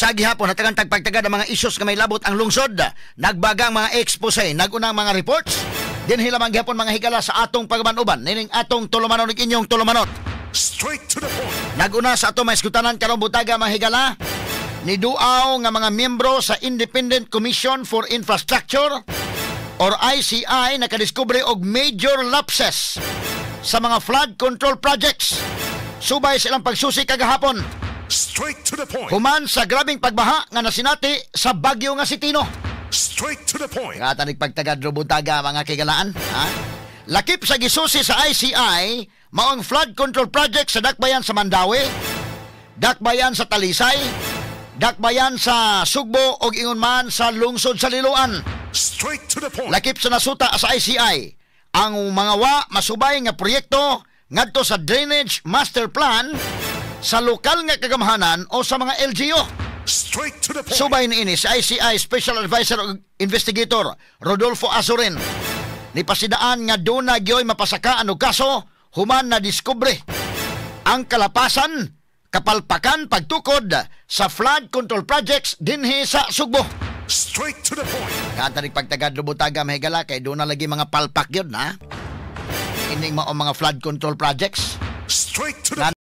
Sa gihapon hatagan tagpagtagad ang mga issues nga may labot ang lungsod. Nagbagang mga expose, nagunang mga reports. Dinhi lamang gihapon mga higala sa atong pagmanuban. Nining atong tulumanon ug inyong tulumanot. Straight to the point. Naguna sa atong maeskutanan karong butaga mga higala. Niduaw nga mga miyembro sa Independent Commission for Infrastructure or ICI nakadiskubre og major lapses sa mga flood control projects. Subay silang pagsusi kagahapon. Straight to the point. Human sa grabing pagbaha nga nasinati sa bagyo nga si Tino. Straight to the point. Nga tanig pagtagad robutaga mga kigalaan. Ha? Lakip sa gisusi sa ICI, maong flood control project sa Dakbayan sa Mandawi, Dakbayan sa Talisay, Dakbayan sa Sugbo o ingon man sa lungsod sa Liloan. Straight to the point. Lakip sa nasuta sa ICI, ang mga masubay nga proyekto ngadto sa Drainage Master Plan sa lokal nga kagamahanan o sa mga LGU. Straight to the point. Subay niini sa ICI Special Advisor ug Investigator Rodolfo Azurin. Nipasidaan nga doon na gyoy mapasakaan og kaso human na diskubre ang kalapasan, kapalpakan, pagtukod sa flood control projects dinhi sa Sugbo. Straight to the point. Katanig pagtagad lubutaga mahigala kay doon na lagi mga palpak yun ha. Ining mga flood control projects. Straight to the point.